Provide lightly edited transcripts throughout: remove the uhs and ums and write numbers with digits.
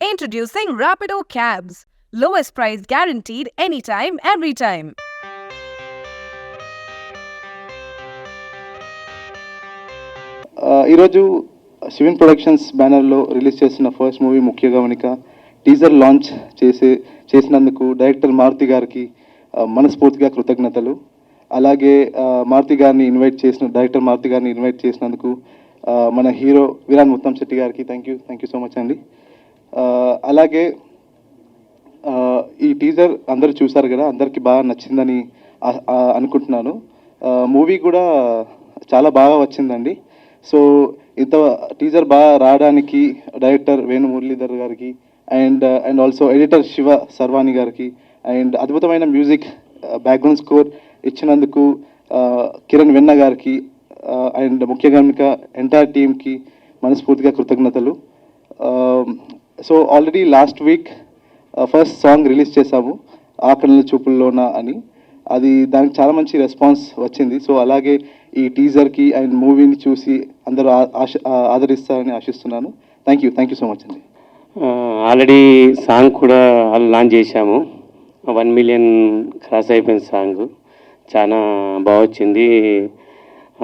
Introducing Rapido Cabs. Lowest price guaranteed anytime, every time. ఈరోజు Sivan productions బ్యానర్లో release చేసిన first movie ముఖ్య గమనిక టీజర్ లాంచ్ చేసినందుకు డైరెక్టర్ మారుతి గారికి మనస్ఫూర్తిగా కృతజ్ఞతలు. అలాగే డైరెక్టర్ మారుతి గారిని ఇన్వైట్ చేసినందుకు మన హీరో విరాన్ ముత్తంశెట్టి గారికి థ్యాంక్ యూ సో మచ్ అండి. అలాగే ఈ టీజర్ అందరూ చూసారు కదా, అందరికీ బాగా నచ్చిందని అనుకుంటున్నాను. మూవీ కూడా చాలా బాగా వచ్చిందండి. సో ఇంత టీజర్ బాగా రావడానికి డైరెక్టర్ వేణు మురళీధర్ గారికి అండ్ ఆల్సో ఎడిటర్ శివ సర్వాణి గారికి అండ్ అద్భుతమైన మ్యూజిక్ బ్యాక్గ్రౌండ్ స్కోర్ ఇచ్చినందుకు కిరణ్ వెన్న గారికి అండ్ ముఖ్య గమనిక ఎంటైర్ టీమ్కి మనస్ఫూర్తిగా కృతజ్ఞతలు. So already last week first song release చేశాము, ఆకలి చూపుల్లోన అని. దానికి చాలా మంచి రెస్పాన్స్ వచ్చింది. సో అలాగే ఈ టీజర్కి అండ్ మూవీని చూసి అందరూ ఆదరిస్తారని ఆశిస్తున్నాను. థ్యాంక్ యూ సో మచ్ అండి. ఆల్రెడీ సాంగ్ కూడా లాంచ్ చేశాము. 1 మిలియన్ క్రాస్ అయిపోయింది సాంగ్. చాలా బాగా వచ్చింది,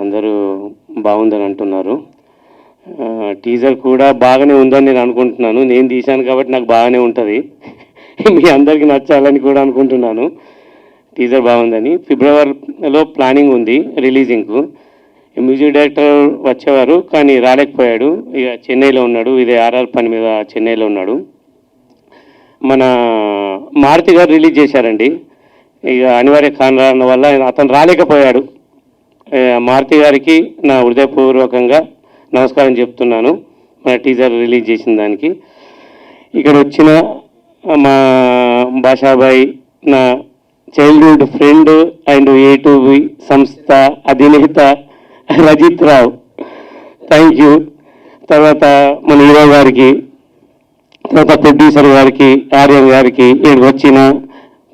అందరూ బాగుందని అంటున్నారు. టీజర్ కూడా బాగానే ఉందని నేను అనుకుంటున్నాను. నేను తీశాను కాబట్టి నాకు బాగానే ఉంటుంది, మీ అందరికీ నచ్చాలని కూడా అనుకుంటున్నాను. టీజర్ బాగుందని. ఫిబ్రవరిలో ప్లానింగ్ ఉంది రిలీజింగ్కు. మ్యూజిక్ డైరెక్టర్ వచ్చేవారు కానీ రాలేకపోయాడు, ఇక చెన్నైలో ఉన్నాడు. ఇదే ఆర్ఆర్ పని మీద చెన్నైలో ఉన్నాడు. మన మారుతి గారు రిలీజ్ చేశారండి, ఇక అనివార్య కారణాల వల్ల అతను రాలేకపోయాడు. మారుతి గారికి నా హృదయపూర్వకంగా నమస్కారం చెప్తున్నాను మన టీజర్ రిలీజ్ చేసిన దానికి. ఇక్కడ వచ్చిన మా భాషాబాయ్, నా చైల్డ్హుడ్ ఫ్రెండ్ అండ్ A2B సంస్థ అధినేత రజిత్ రావు, థ్యాంక్ యూ. తర్వాత మన హీరో గారికి, తర్వాత ప్రొడ్యూసర్ గారికి, ఆర్యన్ గారికి, ఇక్కడికి వచ్చిన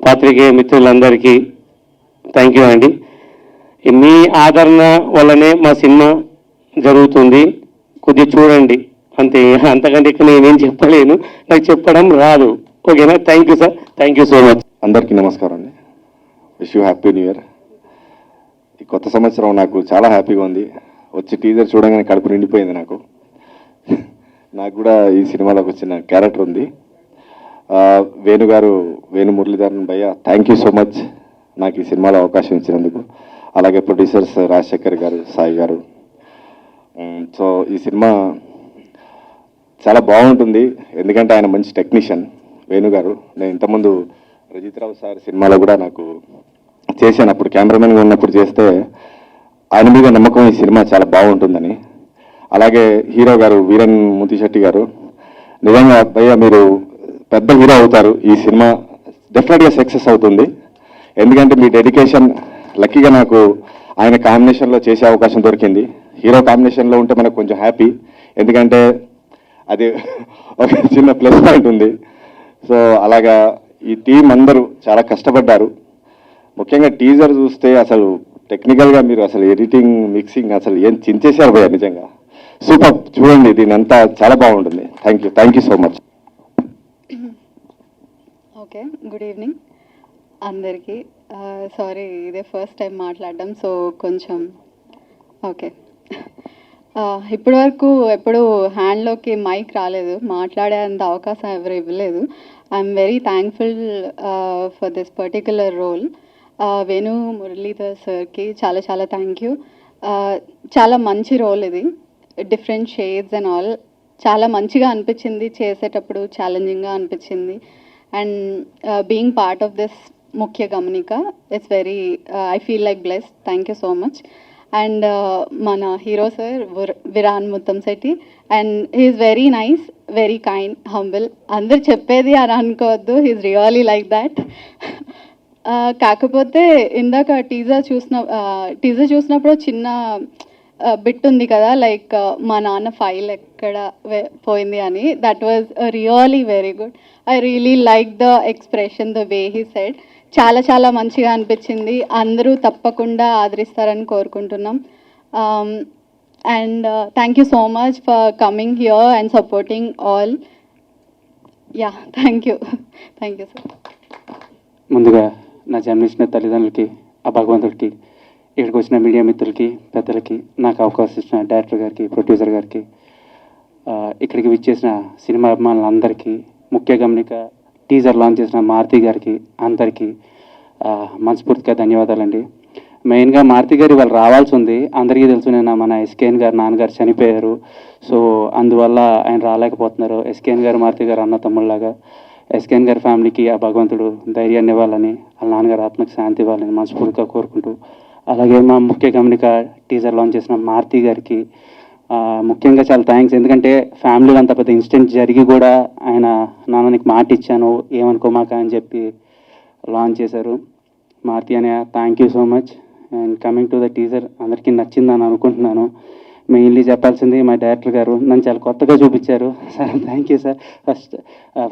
పాత్రికేయ మిత్రులందరికీ థ్యాంక్ యూ అండి. మీ ఆదరణ వల్లనే మా సినిమా జరుగుతుంది, కొద్దిగా చూడండి అంతే. అంతకంటే ఇక్కడ నేనేం చెప్పలేను, నాకు చెప్పడం రాదు. ఓకేనా? Thank you sir, thank you so much. అందరికీ నమస్కారం అండి. Wish you happy new year. ఈ కొత్త సంవత్సరం నాకు చాలా హ్యాపీగా ఉంది. వచ్చి టీజర్ చూడగానే కడుపు నిండిపోయింది నాకు. నాకు కూడా ఈ సినిమాలోకి వచ్చిన క్యారెక్టర్ ఉంది. వేణు మురళీధరన్ భయ్య, థ్యాంక్ యూ సో మచ్ నాకు ఈ సినిమాలో అవకాశం ఇచ్చినందుకు. అలాగే ప్రొడ్యూసర్స్ రాజశేఖర్ గారు, సాయి గారు. సో ఈ సినిమా చాలా బాగుంటుంది, ఎందుకంటే ఆయన మంచి టెక్నీషియన్ వేణు గారు. నేను ఇంతకుముందు రజిత్ రావు సార్ సినిమాలో కూడా నాకు చేశాను, అప్పుడు కెమెరామెన్గా ఉన్నప్పుడు చేస్తే ఆయన మీద నమ్మకం ఈ సినిమా చాలా బాగుంటుందని. అలాగే హీరో గారు వీరన్ ముత్తిశెట్టి గారు, నిజంగా భయ్య మీరు పెద్ద హీరో అవుతారు. ఈ సినిమా డెఫినెట్గా సక్సెస్ అవుతుంది, ఎందుకంటే మీ డెడికేషన్. లక్కీగా నాకు ఆయన కాంబినేషన్లో చేసే అవకాశం దొరికింది. హీరో కాంబినేషన్లో ఉంటే మనకు కొంచెం హ్యాపీ, ఎందుకంటే అది ఒక చిన్న ప్లస్ పాయింట్ ఉంది. సో అలాగా ఈ టీం అందరూ చాలా కష్టపడ్డారు. ముఖ్యంగా టీజర్ చూస్తే అసలు టెక్నికల్గా మీరు అసలు ఎడిటింగ్, మిక్సింగ్ అసలు ఏం చించేశారు భయ్య, నిజంగా సూపర్. చూడండి, దీని అంతా చాలా బాగుంటుంది. Thank you so much. Okay, good evening అందరికీ. సారీ, ఇదే ఫస్ట్ టైం మాట్లాడడం, సో కొంచెం ఓకే. ఇప్పటి వరకు ఎప్పుడు హ్యాండ్లోకి మైక్ రాలేదు, మాట్లాడేంత అవకాశం ఎవరు ఇవ్వలేదు. I'm very thankful for this particular role. Venu Muralidhar సార్కి చాలా చాలా థ్యాంక్ యూ. చాలా మంచి రోల్ ఇది, డిఫరెంట్ షేడ్స్ అండ్ ఆల్. చాలా మంచిగా అనిపించింది చేసేటప్పుడు, ఛాలెంజింగ్గా అనిపించింది. And being part of this Mukhya Gamanika, it's very I feel like blessed. Thank you so much. And మన hero sir Viran Muthamsetty, and he's very nice, very kind, humble. అందరు చెప్పేది అని అనుకోవద్దు, హీఈస్ రియలీ లైక్ దాట్. కాకపోతే ఇందాక టీజర్ చూసినప్పుడు చిన్న బిట్ ఉంది కదా, లైక్ మా నాన్న ఫైల్ ఎక్కడ పోయింది అని. That was really very good. I really like the expression, the way he said. చాలా చాలా మంచిగా అనిపించింది. అందరూ తప్పకుండా ఆదరిస్తారని కోరుకుంటున్నాం. And thank you so much for coming here and supporting all. Yeah thank you sir. ముందుగా నా జన్మించిన తల్లిదండ్రులకి, ఆ భగవంతుడికి, ఇక్కడికి వచ్చిన మీడియా మిత్రులకి, పెద్దలకి, నాకు అవకాశం ఇచ్చిన డైరెక్టర్ గారికి, ప్రొడ్యూసర్ గారికి, ఇక్కడికి విచ్చేసిన సినిమా అభిమానులందరికీ, ముఖ్య గమనిక టీజర్ లాంచ్ చేసిన మారుతి గారికి అందరికీ మనస్ఫూర్తిగా ధన్యవాదాలండి. మెయిన్గా మారుతి గారు వాళ్ళు రావాల్సి ఉంది. అందరికీ తెలుసు, నేను మన ఎస్కేఎన్ గారు నాన్నగారు చనిపోయారు. సో అందువల్ల ఆయన రాలేకపోతున్నారు. ఎస్కేఎన్ గారు మారుతి గారు అన్న తమ్ముళ్ళలాగా. ఎస్కేఎన్ గారి ఫ్యామిలీకి ఆ భగవంతుడు ధైర్యాన్ని ఇవ్వాలని, వాళ్ళ నాన్నగారు ఆత్మకి శాంతి ఇవ్వాలని మనస్ఫూర్తిగా కోరుకుంటూ, అలాగే మా ముఖ్య గమనిక టీజర్ లాంచ్ చేసిన మారుతి గారికి ముఖ్యంగా చాలా థ్యాంక్స్. ఎందుకంటే ఫ్యామిలీలో అంత పెద్ద ఇన్సిడెంట్ జరిగి కూడా ఆయన నాన్న నీకు మాట ఇచ్చాను ఏమనుకోమాక అని చెప్పి లాంచ్ చేశారు. మారుతి అనే thank you so much. And coming to the teaser, అందరికీ నచ్చిందని అనుకుంటున్నాను. మెయిన్లీ చెప్పాల్సింది మా డైరెక్టర్ గారు నన్ను చాలా కొత్తగా చూపించారు sir. Thank you sir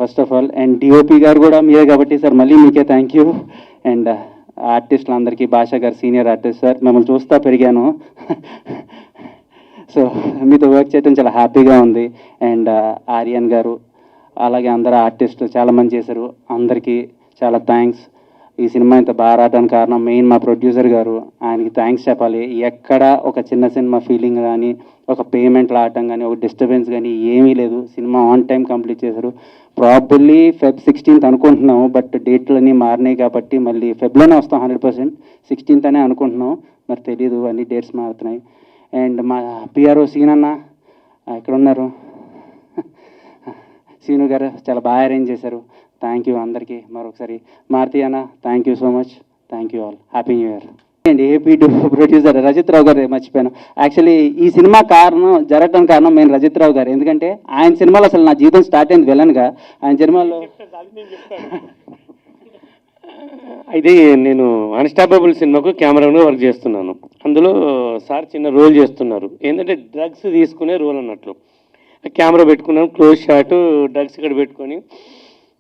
first of all. And DOP గారు కూడా మీరే కాబట్టి సార్ మళ్ళీ మీకే థ్యాంక్ యూ. అండ్ ఆర్టిస్టులందరికీ, భాషా గారు సీనియర్ ఆర్టిస్ట్ సార్, మిమ్మల్ని చూస్తా పెరిగాను. సో మీతో వర్క్ చేయడం చాలా హ్యాపీగా ఉంది. అండ్ ఆర్యన్ గారు, అలాగే అందరూ ఆర్టిస్టులు చాలామంది చేశారు. అందరికీ చాలా థ్యాంక్స్. ఈ సినిమా ఇంత బాగా రావడానికి కారణం మెయిన్ మా ప్రొడ్యూసర్ గారు. ఆయనకి థ్యాంక్స్ చెప్పాలి. ఎక్కడ ఒక చిన్న సినిమా ఫీలింగ్ కానీ, ఒక పేమెంట్ రావటం కానీ, ఒక డిస్టర్బెన్స్ కానీ ఏమీ లేదు. సినిమా ఆన్ టైం కంప్లీట్ చేశారు. ప్రాబబ్లీ Feb 16th అనుకుంటున్నాము, బట్ డేట్లన్నీ మారినాయి కాబట్టి మళ్ళీ ఫెబ్లోనే వస్తాం 100%. 16th అనే అనుకుంటున్నాం, మరి తెలీదు, అన్ని డేట్స్ మారుతున్నాయి. అండ్ మా పిఆర్ఓ సీనన్న ఇక్కడ ఉన్నారు, సీను గారు చాలా బాగా అరేంజ్ చేశారు. థ్యాంక్ యూ అందరికీ మరొకసారి. మారుతి అన్న thank you so much. Thank you all. Happy new year. And ఏపీ టు ప్రొడ్యూసర్ రజిత్ రావు గారు మర్చిపోయాను. యాక్చువల్లీ ఈ సినిమా జరగడానికి కారణం మెయిన్ రజిత్ రావు గారు. ఎందుకంటే ఆయన సినిమాలో అసలు నా జీవితం స్టార్ట్ అయింది విలన్గా. ఆయన సినిమాలో అయితే నేను అన్స్టాపబుల్ సినిమాకు కెమెరాను వర్క్ చేస్తున్నాను. అందులో సార్ చిన్న రోల్ చేస్తున్నారు. ఏంటంటే డ్రగ్స్ తీసుకునే రోల్ అన్నట్లు. కెమెరా పెట్టుకున్నాను, క్లోజ్ షాట్, డ్రగ్స్ ఇక్కడ పెట్టుకొని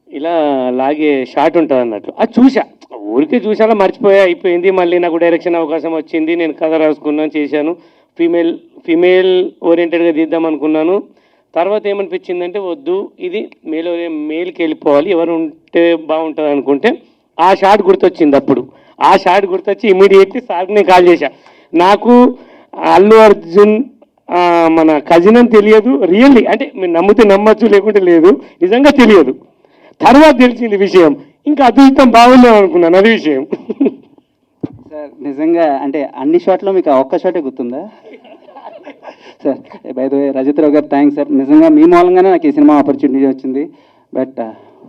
ఇలా లాగే షాట్ ఉంటుంది అన్నట్లు. అది చూసా, ఊరికే చూసాలో మర్చిపోయా, అయిపోయింది. మళ్ళీ నాకు డైరెక్షన్ అవకాశం వచ్చింది, నేను కథ రాసుకున్నాను, చేశాను. ఫీమేల్ ఓరియంటెడ్గా తీద్దాం అనుకున్నాను. తర్వాత ఏమనిపించిందంటే వద్దు, ఇది మేల్కి వెళ్ళిపోవాలి, ఎవరు ఉంటే బాగుంటుంది అనుకుంటే ఆ షాట్ గుర్తొచ్చింది. అప్పుడు ఆ షాట్ గుర్తొచ్చి ఇమీడియట్లీ సార్కి నేను కాల్ చేశా. నాకు అల్లు అర్జున్ మన కజిన్ అని తెలియదు, రియల్లీ, అంటే మీరు నమ్మితే నమ్మచ్చు, లేకుంటే లేదు, నిజంగా తెలియదు. తర్వాత తెలిసింది విషయం. ఇంకా అదృష్టం బాగుంది అనుకున్నాను, అది విషయం. సార్ నిజంగా అంటే అన్ని షాట్లో మీకు ఆ ఒక్క షాటే గుర్తుందా sir? By the way Rajith Rao గారు థ్యాంక్స్ సార్. నిజంగా మీ మూలంగానే నాకు ఈ సినిమా ఆపర్చునిటీ వచ్చింది. బట్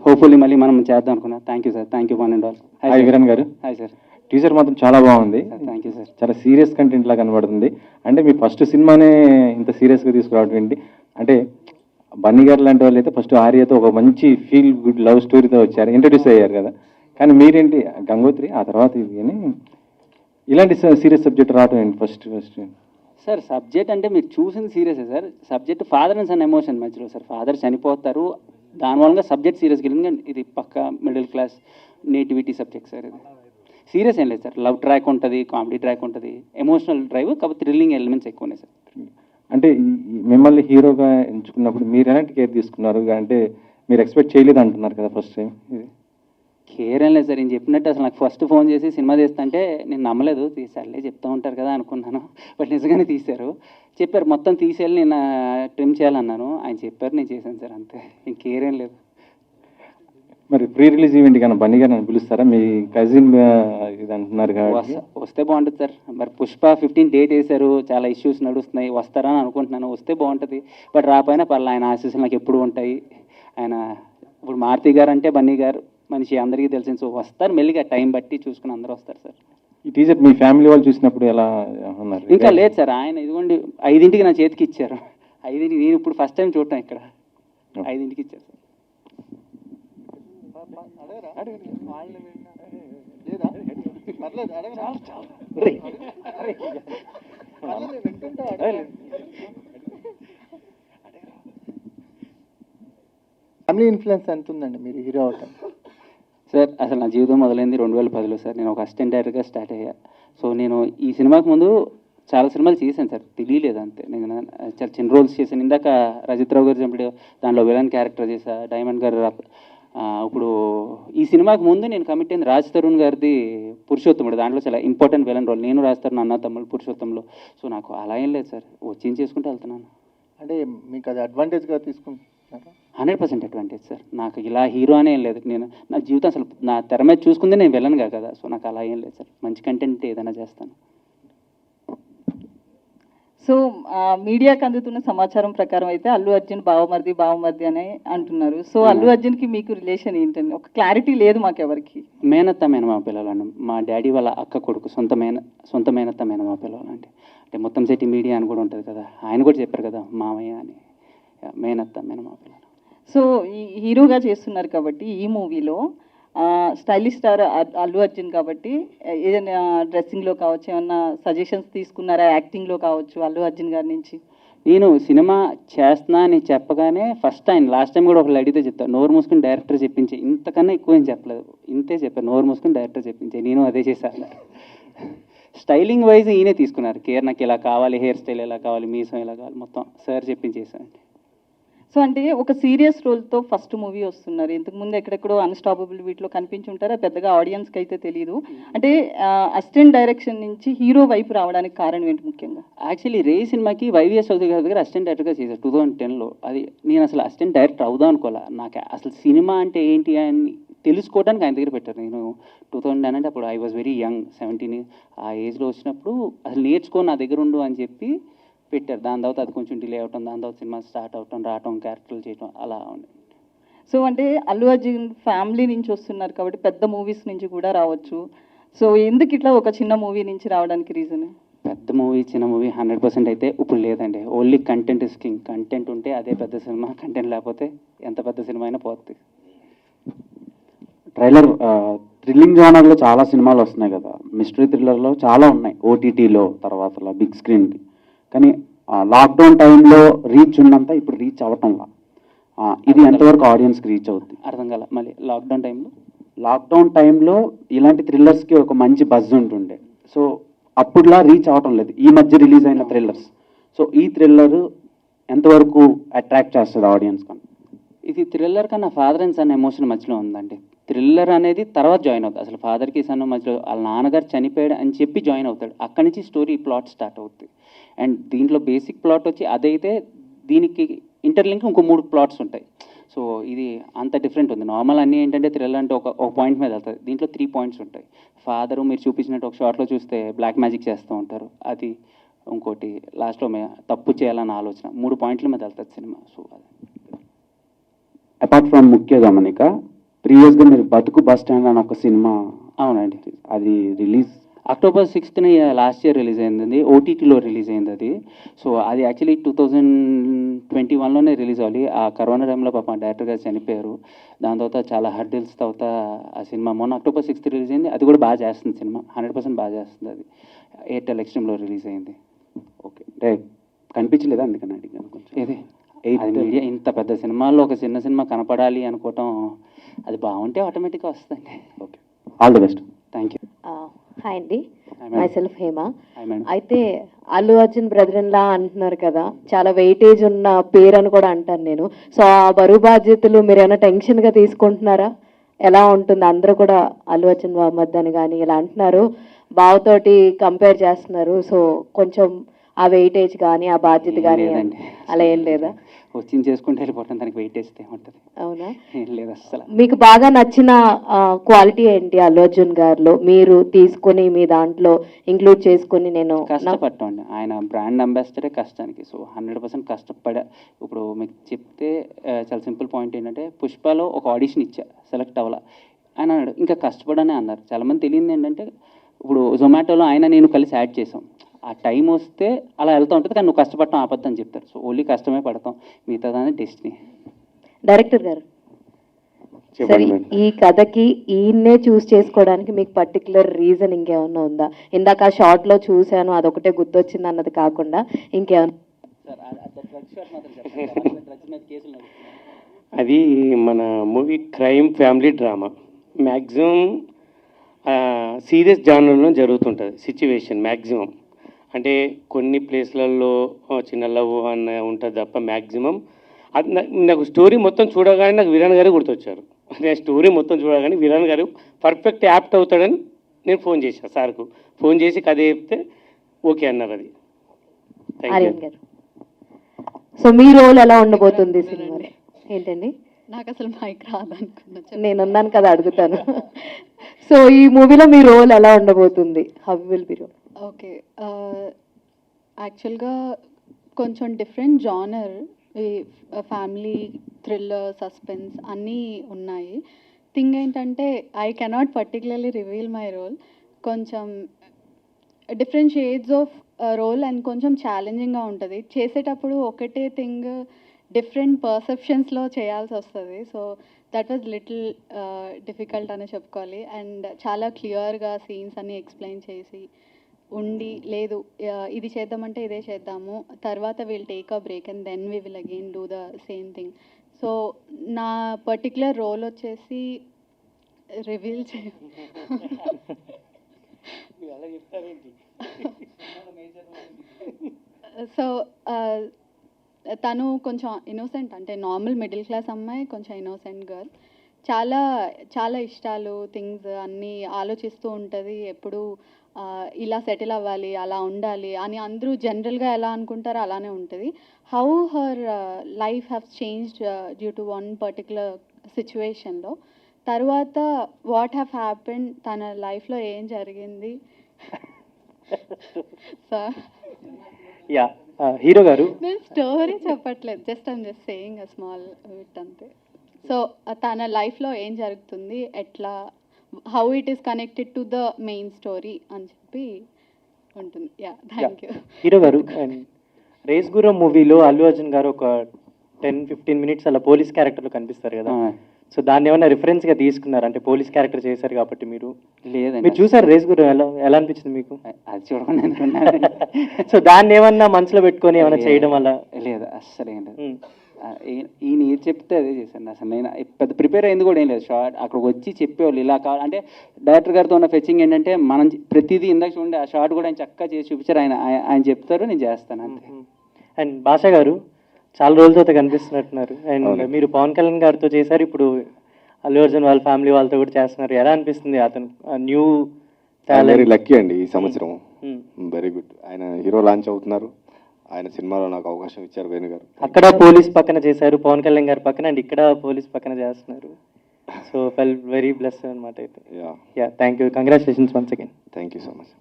హోప్ఫుల్లీ మళ్ళీ మనం చేద్దాం అనుకున్నా. Thank you sir. Thank you one and all. Hi Viran గారు. Hi sir. టీజర్ మాత్రం చాలా బాగుంది. థ్యాంక్ యూ సార్. చాలా సీరియస్ కంటెంట్ లా కనబడుతుంది. అంటే మీ ఫస్ట్ సినిమానే ఇంత సీరియస్గా తీసుకురావడం ఏంటి? అంటే బన్నీ గారు లాంటి వాళ్ళు అయితే ఫస్ట్ ఆర్యతో ఒక మంచి ఫీల్ గుడ్ లవ్ స్టోరీతో వచ్చారు, ఇంట్రడ్యూస్ అయ్యారు కదా. కానీ మీరేంటి గంగోత్రి, ఆ తర్వాత ఇది అని ఇలాంటి సీరియస్ సబ్జెక్ట్ రావడం ఏంటి ఫస్ట్? సార్ సబ్జెక్ట్ అంటే మీరు చూసింది సీరియసే sir. Subject father and son emotion మధ్యలో సార్. ఫాదర్ చనిపోతారు, దానివల్ల సబ్జెక్ట్ సీరియస్గా వెళ్ళింది. ఇది పక్క middle class nativity subject sir. ఇది సీరియస్ ఏం లేదు సార్. లవ్ ట్రాక్ ఉంటుంది, కామెడీ ట్రాక్ ఉంటుంది, ఎమోషనల్ డ్రైవ్, కాబట్టి థ్రిల్లింగ్ ఎలిమెంట్స్ ఎక్కువ ఉన్నాయి సార్. అంటే మిమ్మల్ని హీరోగా ఎంచుకున్నప్పుడు మీరు ఎలాంటి కేర్ తీసుకున్నారు? అంటే మీరు ఎక్స్పెక్ట్ చేయలేదు అంటున్నారు కదా ఫస్ట్ టైం. ఇది కేర్ ఏం లేదు సార్. నేను చెప్పినట్టు అసలు నాకు ఫస్ట్ ఫోన్ చేసి సినిమా తీస్తా అంటే నేను నమ్మలేదు. తీసారులే చెప్తూ ఉంటారు కదా అనుకున్నాను. బట్ నిజంగానే తీశారు. చెప్పారు మొత్తం తీసేయాలి, నేను ట్రిమ్ చేయాలన్నాను. ఆయన చెప్పారు, నేను చేశాను సార్, అంతే. ఇంకేర్ ఏం లేదు. మరి ప్రీ రిలీజ్ ఈవెంట్ కన్నా బన్నీ గారు నన్ను పిలుస్తారా? మీ కజిన్ ఇది అంటున్నారు కాబట్టి వస్తే బాగుంటుంది సార్. మరి పుష్ప 15 డేట్ వేశారు, చాలా ఇష్యూస్ నడుస్తున్నాయి, వస్తారా అని అనుకుంటున్నాను. వస్తే బాగుంటుంది. బట్ రాపోయినా పర్లేదు, ఆయన ఆశీస్సులు నాకు ఎప్పుడు ఉంటాయి. ఆయన ఇప్పుడు మారుతి గారు అంటే బన్నీ గారు మనిషి అందరికీ తెలిసింది. సో వస్తారు మెల్లిగా, టైం బట్టి చూసుకుని అందరూ వస్తారు సార్. ఈ టీజర్ మీ ఫ్యామిలీ వాళ్ళు చూసినప్పుడు ఎలా ఉన్నారు? ఇంకా లేదు సార్. ఆయన ఇదిగోండి 5ంటికి నా చేతికి ఇచ్చారు. 5ంటికి, నేను ఇప్పుడు ఫస్ట్ టైం చూడటం ఇక్కడ. 5ంటికి ఇచ్చారు సార్. ఫ్యామిలీ ఇన్ఫ్లుయెన్స్ ఎంత ఉందండి మీరు హీరో అవటం? సార్ అసలు నా జీవితం మొదలైంది 2010లో సార్. నేను ఒక అసిస్టెంట్ డైరెక్టర్గా స్టార్ట్ అయ్యా. సో నేను ఈ సినిమాకి ముందు చాలా సినిమాలు చేశాను సార్, తెలియలేదు అంతే. నేను చాలా చిన్న రోల్స్ చేశాను. ఇందాక రజిత్ రావు గారు చెప్పాడు, దాంట్లో విలన్ క్యారెక్టర్ చేశా. డైమండ్ గారు ఇప్పుడు ఈ సినిమాకి ముందు నేను కమిట్ అయింది రాజ్ తరుణ్ గారిది పురుషోత్తముడు. దాంట్లో చాలా ఇంపార్టెంట్ విలన్ రోల్. నేను రాజ్ తరుణ్ అన్న తమ్ముడు పురుషోత్తంలో. సో నాకు అలా ఏం లేదు సార్, వచ్చి చేసుకుంటూ వెళ్తున్నాను. అంటే మీకు అది అడ్వాంటేజ్గా తీసుకుంటున్నారా? 100% అడ్వాంటేజ్ సార్. నాకు ఇలా హీరో అనే ఏం లేదు. నేను నా జీవితం అసలు నా తెర మీద చూసుకుందే నేను విలన్గా కదా. సో నాకు అలా ఏం లేదు సార్, మంచి కంటెంట్ ఏదైనా చేస్తాను. సో మీడియాకి అందుతున్న సమాచారం ప్రకారం అయితే అల్లు అర్జున్ బావమర్ది అని అంటున్నారు. సో అల్లు అర్జున్కి మీకు రిలేషన్ ఏంటండి? ఒక క్లారిటీ లేదు మాకెవరికి. మేనత్త మేనమా పిల్లలు, మా డాడీ వాళ్ళ అక్క కొడుకు, సొంత మేనత్త మేనమా పిల్లలు అంటే మొత్తం సిటీ మీడియా అని కూడా ఉంటుంది కదా, ఆయన కూడా చెప్పారు కదా మామయ్య అని. మేనత్త మేనమా పిల్లలు. సో ఈ హీరోగా చేస్తున్నారు కాబట్టి ఈ మూవీలో స్టైలిష్ స్టార్ అల్లు అర్జున్ కాబట్టి ఏదైనా డ్రెస్సింగ్లో కావచ్చు, ఏమన్నా సజెషన్స్ తీసుకున్నారా? యాక్టింగ్లో కావచ్చు అల్లు అర్జున్ గారి నుంచి? నేను సినిమా చేస్తున్నా అని చెప్పగానే ఫస్ట్ ఆయన లాస్ట్ టైం కూడా ఒకళ్ళు అడిగితే చెప్తాను, నోరు మూసుకుని డైరెక్టర్ చెప్పించే. ఇంతకన్నా ఎక్కువ ఏం చెప్పలేదు, ఇంతే చెప్పారు, నోరు మూసుకుని డైరెక్టర్ చెప్పించే. నేను అదే చేశాను. స్టైలింగ్ వైజ్ ఈయనే తీసుకున్నారు కేర్. నాకు ఇలా కావాలి, హెయిర్ స్టైల్ ఎలా కావాలి, మీసం ఎలా కావాలి, మొత్తం సార్ చెప్పించేసాను. సో అంటే ఒక సీరియస్ రోల్తో ఫస్ట్ మూవీ వస్తున్నారు. ఇంతకుముందు ఎక్కడెక్కడో అన్స్టాపబుల్ వీటిలో కనిపించి ఉంటారా, పెద్దగా ఆడియన్స్కి అయితే తెలియదు. అంటే అసిస్టెంట్ డైరెక్షన్ నుంచి హీరో వైపు రావడానికి కారణం ఏంటి ముఖ్యంగా? యాక్చువల్లీ రే సినిమాకి వైవిఎస్ చౌదరి గారి దగ్గర అసిస్టెంట్ డైరెక్టర్గా చేశారు 2010లో. అది నేను అసలు అసిస్టెంట్ డైరెక్టర్ అవుదాం అనుకోలే. నాకు అసలు సినిమా అంటే ఏంటి అని తెలుసుకోవడానికి ఆయన దగ్గర పెట్టారు. నేను 2010 అంటే అప్పుడు ఐ వాజ్ వెరీ యంగ్, 17 ఆ ఏజ్లో వచ్చినప్పుడు అసలు నేర్చుకో నా దగ్గర ఉండు అని చెప్పి పెట్టారు. దాని తర్వాత అది కొంచెం డిలే అవటం, దాని తర్వాత సినిమా స్టార్ట్ అవటం, రావటం, క్యారెక్టర్లు చేయటం అలా ఉంది. సో అంటే అల్లు అర్జున్ ఫ్యామిలీ నుంచి వస్తున్నారు కాబట్టి పెద్ద మూవీస్ నుంచి కూడా రావచ్చు. సో ఎందుకు ఇట్లా ఒక చిన్న మూవీ నుంచి రావడానికి రీజన్? పెద్ద మూవీ చిన్న మూవీ 100% అయితే ఇప్పుడు లేదండి. Only content is king. Content ఉంటే అదే పెద్ద సినిమా, కంటెంట్ లేకపోతే ఎంత పెద్ద సినిమా అయినా పోతుంది. ట్రైలర్ థ్రిల్లింగ్ జానర్లో చాలా సినిమాలు వస్తున్నాయి కదా, మిస్టరీ థ్రిల్లర్లో చాలా ఉన్నాయి ఓటీటీలో, తర్వాత బిగ్ స్క్రీన్కి. కానీ లాక్డౌన్ టైంలో రీచ్ ఉన్నంత ఇప్పుడు రీచ్ అవ్వటంలా. ఇది ఎంతవరకు ఆడియన్స్కి రీచ్ అవుతుంది? అర్థం కాల మళ్ళీ. లాక్డౌన్ టైంలో ఇలాంటి థ్రిల్లర్స్కి ఒక మంచి బజ్ ఉంటుండే. సో అప్పుడులా రీచ్ అవ్వటం లేదు ఈ మధ్య రిలీజ్ అయిన థ్రిల్లర్స్. సో ఈ థ్రిల్లర్ ఎంతవరకు అట్రాక్ట్ చేస్తుంది ఆడియన్స్ కన్నా? ఇది థ్రిల్లర్ కన్నా ఫాదర్ అండ్ సన్ ఎమోషన్ మధ్యలో ఉందండి. థ్రిల్లర్ అనేది తర్వాత జాయిన్ అవుతుంది. అసలు ఫాదర్కి సన్ మధ్యలో వాళ్ళ నాన్నగారు చనిపోయాడు అని చెప్పి జాయిన్ అవుతాడు. అక్కడి నుంచి స్టోరీ ప్లాట్ స్టార్ట్ అవుతుంది. అండ్ దీంట్లో బేసిక్ ప్లాట్ వచ్చి అదైతే దీనికి ఇంటర్లింక్ ఇంకో 3 ప్లాట్స్ ఉంటాయి. సో ఇది అంత డిఫరెంట్ ఉంది. నార్మల్ అన్నీ ఏంటంటే థ్రిల్లర్ అంటే ఒక పాయింట్ మీద వెళ్తుంది. దీంట్లో 3 పాయింట్స్ ఉంటాయి. ఫాదరు మీరు చూపించినట్టు ఒక షార్ట్లో చూస్తే బ్లాక్ మ్యాజిక్ చేస్తూ ఉంటారు, అది ఇంకోటి లాస్ట్లో తప్పు చేయాలన్న ఆలోచన, 3 పాయింట్ల మీద వెళ్తుంది సినిమా. సో అది అపార్ట్ ఫ్రమ్ ముఖ్య గమనిక, ప్రీవియస్గా మీరు బతుకు బస్ స్టాండ్ అని ఒక సినిమా, అవునండి, అది release October 6th last year release అయింది, ఓటీటీలో రిలీజ్ అయింది అది. సో అది యాక్చువల్లీ 2021లోనే రిలీజ్ అవ్వాలి. ఆ కరోనా టైంలో పాపం డైరెక్టర్ గారు చనిపోయారు. దాని తర్వాత చాలా హర్డిల్స్ తర్వాత ఆ సినిమా మొన్న October 6th రిలీజ్ అయింది. అది కూడా బాగా చేస్తుంది సినిమా, 100% బాగా చేస్తుంది. అది ఎయిర్టెల్ ఎక్స్ట్రీమ్లో రిలీజ్ అయింది. ఓకే, అంటే కనిపించలేదా అందుకని అడిగాను కొంచెం. ఇది మీడియా ఇంత పెద్ద సినిమాల్లో ఒక చిన్న సినిమా కనపడాలి అనుకోవటం, అది బాగుంటే ఆటోమేటిక్గా వస్తుందండి. Okay, all the best. Thank you. Hi అండి, Hi, my madam. Self Hema. Hi, madam. అయితే Allu Arjun brother in law అంటున్నారు కదా, చాలా వెయిటేజ్ ఉన్న పేరు అని కూడా అంటాను నేను. సో ఆ బరువు బాధ్యతలు మీరు ఏమైనా టెన్షన్గా తీసుకుంటున్నారా? ఎలా ఉంటుంది? అందరూ కూడా అల్లు అర్జున్ మద్దని కానీ ఇలా అంటున్నారు, బావతోటి కంపేర్ చేస్తున్నారు. సో కొంచెం ఆ వెయిటేజ్ కానీ ఆ బాధ్యత కానీ లేదండి. అలా ఏం లేదా? వచ్చి చేసుకుంటే వెళ్ళిపోవటం, దానికి వెయిట్ వేస్తే ఉంటుంది. అవునా? ఏం లేదు అసలు. మీకు బాగా నచ్చిన క్వాలిటీ ఏంటి అల్లు అర్జున్ గారిలో, మీరు తీసుకొని మీ దాంట్లో ఇంక్లూడ్ చేసుకొని? నేను కష్టపడటండి, ఆయన బ్రాండ్ అంబాసిడరే కష్టానికి. సో 100% కష్టపడా. ఇప్పుడు మీకు చెప్తే చాలా సింపుల్ పాయింట్ ఏంటంటే, పుష్పలో ఒక ఆడిషన్ ఇచ్చా, సెలెక్ట్ అవ్వాల. ఆయన అన్నాడు ఇంకా కష్టపడనే అన్నారు. చాలామంది తెలియదు ఏంటంటే, ఇప్పుడు జొమాటోలో ఆయన నేను కలిసి యాడ్ చేసాం. ఆ టైం వస్తే అలా వెళ్తూ ఉంటుంది, కానీ నువ్వు కష్టపడటం ఆపద్దు అని చెప్తారు. సో ఓన్లీ కష్టమే పడతాం, మిగతాదాన్ని డెస్టినీ. డైరెక్టర్ గారు, సరే ఈ కథకి ఈయన్నే చూస్ చేసుకోవడానికి మీకు పర్టికులర్ రీజన్ ఇంకేమన్నా ఉందా? ఇందాక ఆ షార్ట్లో చూశాను అదొకటే గుర్తొచ్చింది అన్నది కాకుండా ఇంకేమన్నా? అది మన movie crime family drama. Maximum serious జానర్లో జరుగుతుంటుంది సిచ్యువేషన్ మ్యాక్సిమం. అంటే కొన్ని ప్లేస్లలో చిన్న లవ్ అన్న ఉంటుంది తప్ప మ్యాక్సిమం అది నాకు స్టోరీ మొత్తం చూడగానే నాకు వీరన్ గారే గుర్తొచ్చారు. నేను స్టోరీ మొత్తం చూడగానే వీరన్ గారు పర్ఫెక్ట్ యాప్ట్ అవుతాడని నేను ఫోన్ చేశాను సార్కు. ఫోన్ చేసి కథ చెప్తే ఓకే అన్నారు. అది ఆర్యన్ గారు, సో మీ రోల్ ఎలా ఉండబోతుంది సినిమాలో? ఏంటండి, నాకు అసలు మైక్ రాదనుకున్నా. నేను ఉన్నాను కదా అడుగుతాను. సో ఈ మూవీలో మీ రోల్ ఎలా ఉండబోతుంది? How will be role? Okay, యాక్చువల్గా కొంచెం డిఫరెంట్ జానర్, ఈ ఫ్యామిలీ, థ్రిల్లర్, సస్పెన్స్ అన్నీ ఉన్నాయి. థింగ్ ఏంటంటే I cannot particularly reveal my role. కొంచెం different shades of role and కొంచెం ఛాలెంజింగ్గా ఉంటుంది. చేసేటప్పుడు ఒకటే థింగ్ డిఫరెంట్ పర్సెప్షన్స్లో చేయాల్సి వస్తుంది. So that was little difficult అని చెప్పుకోవాలి. అండ్ చాలా క్లియర్గా సీన్స్ అన్నీ ఎక్స్ప్లెయిన్ చేసి ఉండి, లేదు ఇది చేద్దామంటే ఇదే చేద్దాము, తర్వాత will take a break and then we will again do the same thing. So నా పర్టికులర్ రోల్ వచ్చేసి రివీల్ సో తను కొంచెం ఇన్నోసెంట్, అంటే నార్మల్ మిడిల్ క్లాస్ అమ్మాయి, కొంచెం ఇన్నోసెంట్ గర్ల్. చాలా చాలా ఇష్టాలు, థింగ్స్ అన్నీ ఆలోచిస్తూ ఉంటుంది. ఎప్పుడు ఇలా సెటిల్ అవ్వాలి, అలా ఉండాలి అని అందరూ జనరల్గా ఎలా అనుకుంటారో అలానే ఉంటుంది. How her life have changed due to one particular సిచ్యువేషన్లో. తర్వాత వాట్ హ్యావ్ హ్యాపెండ్, తన లైఫ్లో ఏం జరిగింది. సార్ యా, హీరో గారు, నేను స్టోరీ చెప్పట్లేదు, just saying a small wit అంతే. సో తన లైఫ్లో ఏం జరుగుతుంది, ఎట్లా, how it is connected to the main story అని చెప్పి ఉంటుంది. Yeah, thank you. హీరో గారు, రేస్ గుర్రం మూవీలో అల్లు అర్జున్ గారు ఒక 10-15 మినిట్స్ అలా పోలీస్ క్యారెక్టర్లో కనిపిస్తారు కదా. సో దాన్ని ఏమైనా రిఫరెన్స్గా తీసుకున్నారు? అంటే పోలీస్ క్యారెక్టర్ చేశారు కాబట్టి మీరు. లేదండి, మీరు చూసారు రేస్ గుర్రం, ఎలా అనిపించింది మీకు? అది చూడకుండా సో దాన్ని ఏమన్నా మనసులో పెట్టుకొని ఏమైనా చేయడం వల్ల? లేదు, అస్సలు ఏం లేదు. ఈయన ఏది చెప్తే అదే చేశాను. అసలు నేను పెద్ద ప్రిపేర్ అయింది కూడా ఏం లేదు. షార్ట్ అక్కడికి వచ్చి చెప్పేవాళ్ళు ఇలా కావాలి అంటే. డైరెక్టర్ గారితో ఉన్న ఫెచ్చింగ్ ఏంటంటే మనం ప్రతిదీ ఇందాక చూడండి, ఆ షార్ట్ కూడా ఆయన చక్కగా చేసి చూపించారు. ఆయన చెప్తారు, నేను చేస్తాను అంతే. అండ్ భాషా గారు చాలా రోజులతో కనిపిస్తున్నట్టున్నారు. అండ్ మీరు పవన్ కళ్యాణ్ గారితో చేశారు, ఇప్పుడు అల్లు అర్జున్ వాళ్ళ ఫ్యామిలీ వాళ్ళతో కూడా చేస్తున్నారు. ఎలా అనిపిస్తుంది? అతను న్యూ వెరీ లక్కీ అండి ఈ సంవత్సరం. Very good. ఆయన హీరో లాంచ్ అవుతున్నారు. ఆయన సినిమాలో నాకు అవకాశం ఇచ్చారు వేణు గారు. అక్కడ పోలీస్ పక్కన చేశారు పవన్ కళ్యాణ్ గారి పక్కన, అండ్ ఇక్కడ పోలీస్ పక్కన చేస్తున్నారు. సో ఫెల్ వెరీ బ్లెస్ అనమాట. అయితే yeah, thank you, congratulations once again. Thank you so much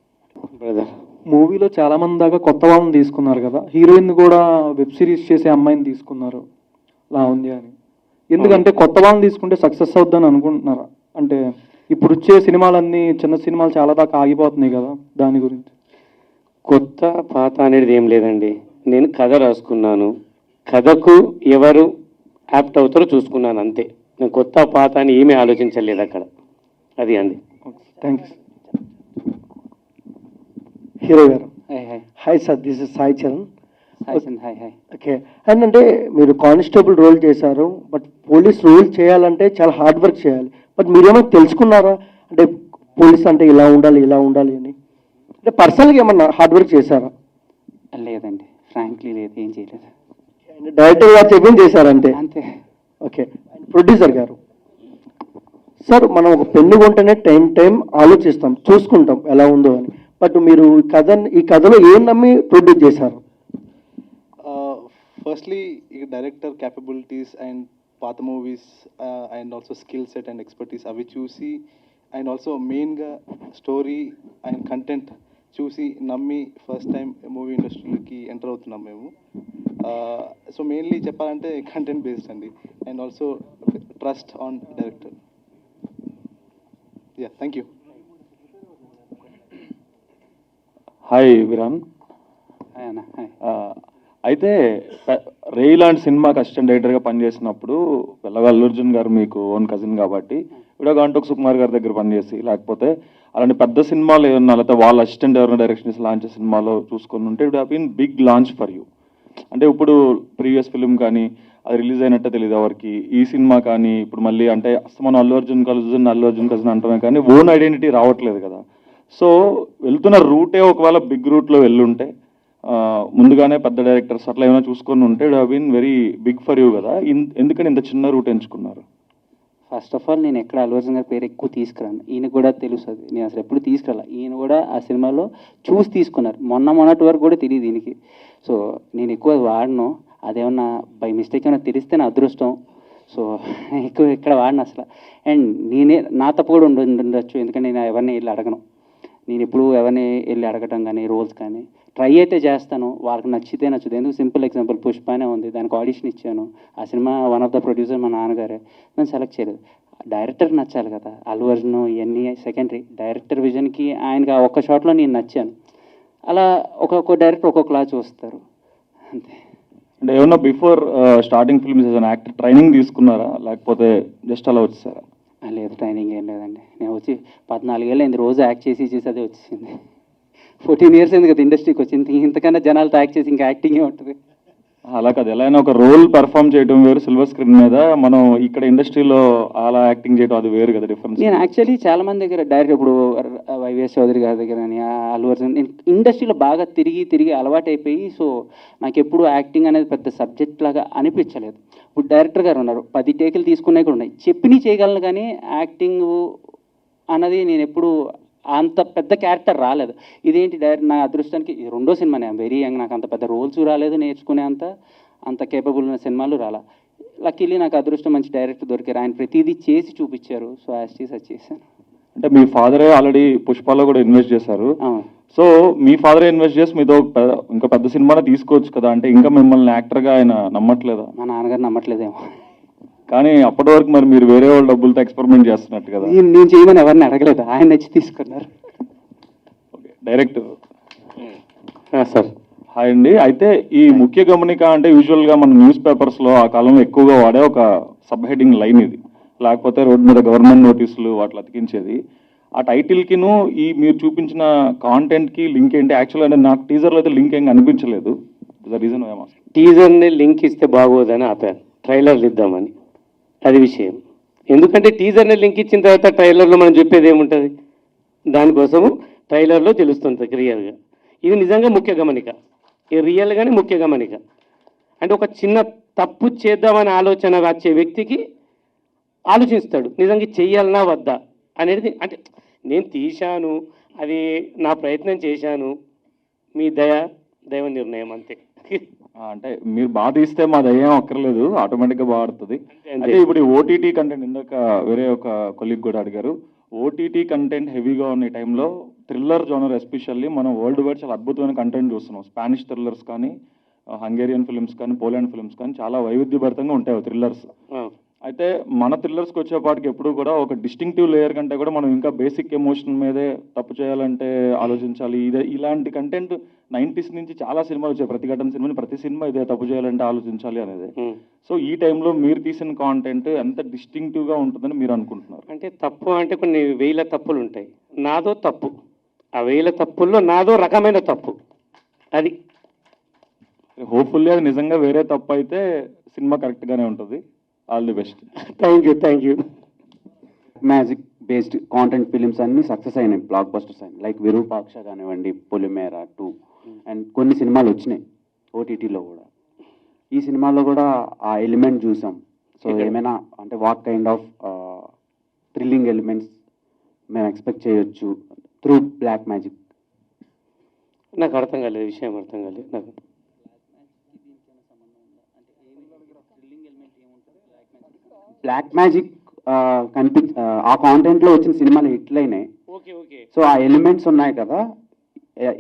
brother. మూవీలో చాలా మంది దాకా కొత్త వాళ్ళని తీసుకున్నారు కదా, హీరోయిన్ కూడా వెబ్ సిరీస్ చేసే అమ్మాయిని తీసుకున్నారు లావణ్య అని. ఎందుకంటే కొత్త వాళ్ళని తీసుకుంటే సక్సెస్ అవుద్దని అనుకుంటున్నారా? అంటే ఇప్పుడు వచ్చే సినిమాలన్నీ చిన్న సినిమాలు చాలా దాకా ఆగిపోతున్నాయి కదా, దాని గురించి. కొత్త పాత అనేది ఏం లేదండి. నేను కథ రాసుకున్నాను, కథకు ఎవరు యాప్ట్ అవుతారో చూసుకున్నాను అంతే. నేను కొత్త పాత అని ఏమీ ఆలోచించలేదు అక్కడ. అది అండి. Thank you. హీరో గారు, hi hi sir, this is Sai Charan. Hi. Okay, and అంటే మీరు కానిస్టేబుల్ రోల్ చేశారు, బట్ పోలీస్ రోల్ చేయాలంటే చాలా హార్డ్ వర్క్ చేయాలి. బట్ మీరేమైనా తెలుసుకున్నారా? అంటే పోలీస్ అంటే ఇలా ఉండాలి అని, అంటే పర్సనల్గా ఏమన్నా హార్డ్ వర్క్ చేశారా? లేదండి, ఫ్రాంక్లీ లేదు, ఏం చేయలేదు. డైరెక్టర్ గారు చెప్పింది చేశారంటే అంతే. ఓకే, ప్రొడ్యూసర్ గారు, సార్ మనం ఒక పెన్ను కొంటేనే టైం ఆలోచిస్తాం, చూసుకుంటాం ఎలా ఉందో అని. బట్ మీరు ఈ కథలో ఏం నమ్మి ప్రొడ్యూస్ చేశారు? ఫస్ట్లీ ఈ డైరెక్టర్ క్యాపబిలిటీస్ అండ్ పాత movies and also skill set and expertise అవి చూసి, అండ్ ఆల్సో మెయిన్గా స్టోరీ అండ్ కంటెంట్ చూసి నమ్మి ఫస్ట్ టైం మూవీ ఇండస్ట్రీలోకి ఎంటర్ అవుతున్నాం మేము. సో మెయిన్లీ చెప్పాలంటే కంటెంట్ బేస్డ్ అండి, and also trust on director. Yeah, thank you. Hi Virar. Hi అన్న. హాయ్. అయితే రే లాంటి సినిమాకి అసిస్టెంట్ డైరెక్టర్గా పనిచేసినప్పుడు పిల్లగా అల్లు అర్జున్ గారు మీకు ఓన్ కజిన్ కాబట్టి ఇప్పుడు గంటోక్ సుకుమార్ గారి దగ్గర పనిచేసి, లేకపోతే అలాంటి పెద్ద సినిమాలు ఏమన్నా లేకపోతే వాళ్ళ అసిస్టెంట్ ఎవరైనా డైరెక్షన్ లాంచ్ సినిమాలో చూసుకొని ఉంటే it have been big launch for you. అంటే ఇప్పుడు ప్రీవియస్ ఫిలిం కానీ అది రిలీజ్ అయినట్టే తెలియదు ఎవరికి. ఈ సినిమా కానీ ఇప్పుడు మళ్ళీ అంటే మనం అల్లు అర్జున్ కజిన్ అంటమే కానీ ఓన్ ఐడెంటిటీ రావట్లేదు కదా. సో వెళ్తున్న రూటే ఒకవేళ బిగ్ రూట్లో వెళ్ళుంటే ముందుగానే పెద్ద డైరెక్టర్స్ అట్లా ఏమైనా చూసుకొని ఉంటే it have been very big for you కదా. ఎందుకని ఇంత చిన్న రూట్ ఎంచుకున్నారు? ఫస్ట్ ఆఫ్ ఆల్ నేను ఎక్కడ అల్లు అర్జున్ గారి పేరు ఎక్కువ తీసుకురాను, ఈయన కూడా తెలుస్తుంది, నేను అసలు ఎప్పుడు తీసుకురాల. ఈయన కూడా ఆ సినిమాలో చూసి తీసుకున్నారు, మొన్నటి వరకు కూడా తెలియదు ఈయనకి. సో నేను ఎక్కువ వాడను, అదేమన్నా బై మిస్టేక్ ఏమైనా తెలిస్తే నా అదృష్టం. సో ఎక్కువ ఎక్కడ వాడిన అసలు. అండ్ నేనే నా తప్పు కూడా ఉండొచ్చు, ఎందుకంటే నేను ఎవరిని వెళ్ళి అడగను. నేను ఎప్పుడు ఎవరిని వెళ్ళి అడగటం కానీ రోల్స్ కానీ ట్రై అయితే చేస్తాను, వాళ్ళకి నచ్చితే నచ్చుతుంది. ఎందుకు సింపుల్ ఎగ్జాంపుల్ పుష్పనే ఉంది, దానికి ఆడిషన్ ఇచ్చాను. ఆ cinema one of the producer మా నాన్నగారే, నన్ను సెలెక్ట్ చేయలేదు. డైరెక్టర్ నచ్చాలి కదా, అల్లు అర్జున్ ఇవన్నీ సెకండరీ. డైరెక్టర్ విజన్కి ఆయనకి ఆ ఒక్క షాట్లో నేను నచ్చాను. అలా ఒక్కొక్క డైరెక్టర్ ఒక్కొక్కలా చూస్తారు అంతే. అంటే ఏమన్నా before starting films as an actor training తీసుకున్నారా, లేకపోతే జస్ట్ అలా వచ్చేసారా? లేదు, ట్రైనింగ్ ఏం లేదండి. నేను వచ్చి 14 ఏళ్ళు అయింది, రోజు యాక్ట్ చేసి అదే వచ్చింది. 14 years అయింది కదా ఇండస్ట్రీకి వచ్చింది, ఇంతకన్నా జనాలతో యాక్ట్ చేసి ఇంకా యాక్టింగే ఉంటుంది. అలా కాదు, ఎలా అయినా ఒక రోల్ పెర్ఫామ్ చేయడం వేరు, సిల్వర్ స్క్రీన్ మీద మనం ఇక్కడ ఇండస్ట్రీలో అలా యాక్టింగ్ చేయడం అది వేరు కదా, డిఫరెన్స్. నేను యాక్చువల్లీ చాలా మంది దగ్గర డైరెక్ట్ ఇప్పుడు వైవిఎస్ చౌదరి గారి దగ్గర కానీ అల్లు అర్జున్, నేను ఇండస్ట్రీలో బాగా తిరిగి అలవాటు అయిపోయి, సో నాకు ఎప్పుడు యాక్టింగ్ అనేది పెద్ద సబ్జెక్ట్ లాగా అనిపించలేదు. ఇప్పుడు డైరెక్టర్ గారు ఉన్నారు, 10 టేకులు తీసుకున్నాయి కూడా ఉన్నాయి, చెప్పినవి చేయగలను, కానీ యాక్టింగ్ అన్నది నేను ఎప్పుడు అంత పెద్ద క్యారెక్టర్ రాలేదు. ఇదేంటి డైరెక్ట్ నా అదృష్టానికి ఇది 2వ సినిమా, నేను వెరీ యంగ్, నాకు అంత పెద్ద రోల్స్ రాలేదు, నేర్చుకునే అంత కేపబుల్ ఉన్న సినిమాలు రాలా. లక్కీలీ నాకు అదృష్టం మంచి డైరెక్టర్ దొరికారు, ఆయన ప్రతిదీ చేసి చూపించారు. సో యాజ్ చేశాను. అంటే మీ ఫాదరే ఆల్రెడీ పుష్పాలో కూడా ఇన్వెస్ట్ చేశారు. సో మీ ఫాదరే ఇన్వెస్ట్ చేసి మీతో ఇంకా పెద్ద సినిమానే తీసుకోవచ్చు కదా, అంటే ఇంకా మిమ్మల్ని యాక్టర్గా ఆయన నమ్మట్లేదా? మా నాన్నగారు నమ్మట్లేదేమో, కానీ అప్పటి వరకు మరి మీరు వేరే వాళ్ళ డబ్బులతో ఎక్స్పెరిమెంట్ చేస్తున్నట్టు కదా. నేను చేయమని ఎవరిని అడగలేదు, ఆయన నచ్చి తీసుకున్నారు. Okay, director sir. హాయ్ అండి. అయితే ఈ ముఖ్య గమనిక అంటే యూజువల్గా మన న్యూస్ పేపర్స్లో ఆ కాలంలో ఎక్కువగా వాడే ఒక సబ్ హెడింగ్ లైన్ ఇది, లేకపోతే రోడ్డు మీద గవర్నమెంట్ నోటీసులు వాటిని అతికించేది. ఆ టైటిల్కిను ఈ మీరు చూపించిన కాంటెంట్కి లింక్ ఏంటి? యాక్చువల్గా అంటే నాకు టీజర్లో అయితే లింక్ ఏం అనిపించలేదు. రీజన్ ఏమో. టీజర్ని లింక్ ఇస్తే బాగోదని ఆపాను, ట్రైలర్లు ఇద్దామని. అది విషయం. ఎందుకంటే టీజర్ని లింక్ ఇచ్చిన తర్వాత ట్రైలర్లో మనం చెప్పేది ఏముంటుంది, దానికోసము ట్రైలర్లో తెలుస్తుంది క్లియర్గా. ఇది నిజంగా ముఖ్య గమనిక, ఇది రియల్గానే ముఖ్య గమనిక. అంటే ఒక చిన్న తప్పు చేద్దామని ఆలోచన వచ్చే వ్యక్తికి ఆలోచిస్తాడు, నిజంగా చెయ్యాలనా వద్దా అనేది. అంటే నేను తీశాను, అది నా ప్రయత్నం చేశాను, మీ దైవ నిర్ణయం అంతే. అంటే మీరు బాగా తీస్తే మా దయ్యం అక్కర్లేదు, ఆటోమేటిక్గా బాగుంటుంది. అంటే ఇప్పుడు ఓటీటీ కంటెంట్, ఇందాక వేరే ఒక కొలీగ్ కూడా అడిగారు, ఓటీటీ కంటెంట్ హెవీగా ఉన్న టైంలో థ్రిల్లర్ జోనర్ ఎస్పెషల్లీ మనం వరల్డ్ వైడ్ చాలా అద్భుతమైన కంటెంట్ చూస్తున్నాం. స్పానిష్ థ్రిల్లర్స్ కానీ, హంగేరియన్ ఫిల్మ్స్ కానీ, పోలాండ్ ఫిల్మ్స్ కానీ చాలా వైవిధ్యభరితంగా ఉంటాయి థ్రిల్లర్స్. అయితే మన థ్రిల్లర్స్కి వచ్చేపాటికి ఎప్పుడు కూడా ఒక డిస్టింక్టివ్ లేయర్ కంటే కూడా మనం ఇంకా బేసిక్ ఎమోషన్ మీదే తప్పు చేయాలంటే ఆలోచించాలి. ఇలాంటి కంటెంట్ 90s నుంచి చాలా సినిమాలు వచ్చాయి, ప్రతిఘటన సినిమాని, ప్రతి సినిమా ఇదే తప్పు చేయాలంటే ఆలోచించాలి అనేది. సో ఈ టైంలో మీరు తీసిన కాంటెంట్ ఎంత డిస్టింక్టివ్గా ఉంటుందని మీరు అనుకుంటున్నారు? అంటే తప్పు అంటే కొన్ని 1000 తప్పులు ఉంటాయి, నాదో తప్పు. ఆ 1000 తప్పుల్లో నాదో రకమైన తప్పు. అది హోప్ఫుల్లీ అది నిజంగా వేరే తప్పు అయితే సినిమా కరెక్ట్గానే ఉంటుంది. All the best. Thank you. Magic based content films అన్ని సక్సెస్ అయినాయి, బ్లాక్ బస్టర్స్ అయినాయి. లైక్ విరూపాక్ష కానివ్వండి, పొలిమేర 2 అండ్ కొన్ని సినిమాలు వచ్చినాయి ఓటీటీలో కూడా. ఈ సినిమాలో కూడా ఆ ఎలిమెంట్ చూసాం. సో ఏమైనా అంటే what kind of thrilling elements మేము ఎక్స్పెక్ట్ చేయొచ్చు త్రూ బ్లాక్ మ్యాజిక్? నాకు అర్థం కాలేదు, విషయం అర్థం కాలేదు నాకు. బ్లాక్ మ్యాజిక్ ఆ కాంటెంట్లో వచ్చిన సినిమాలు హిట్లు అయినాయి. ఓకే. సో ఆ ఎలిమెంట్స్ ఉన్నాయి కదా,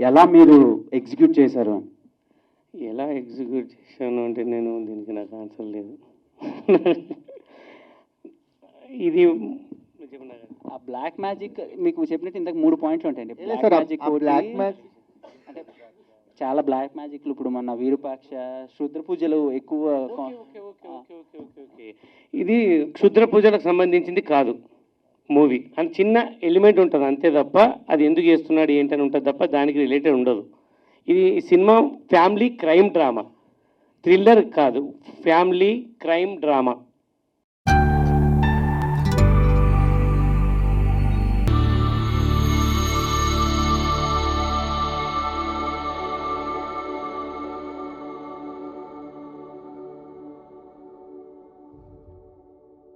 ఎలా మీరు ఎగ్జిక్యూట్ చేశారు అని? ఎలా ఎగ్జిక్యూట్ చేశాను అంటే నేను దీనికి నాకు ఆన్సర్ లేదు. ఇది ఆ బ్లాక్ మ్యాజిక్ మీకు చెప్పినట్టు ఇంతకు 3 పాయింట్లు ఉంటాయండి. బ్లాక్ మ్యాజిక్ అంటే చాలా బ్లాక్ మ్యాజిక్లు ఇప్పుడు మన విరూపాక్ష, క్షుద్ర పూజలు ఎక్కువ. ఇది క్షుద్ర పూజలకు సంబంధించింది కాదు మూవీ, అని చిన్న ఎలిమెంట్ ఉంటుంది అంతే తప్ప అది ఎందుకు చేస్తున్నాడు ఏంటని ఉంటుంది తప్ప దానికి రిలేటెడ్ ఉండదు. ఇది cinema family crime drama, thriller కాదు, ఫ్యామిలీ క్రైమ్ డ్రామా.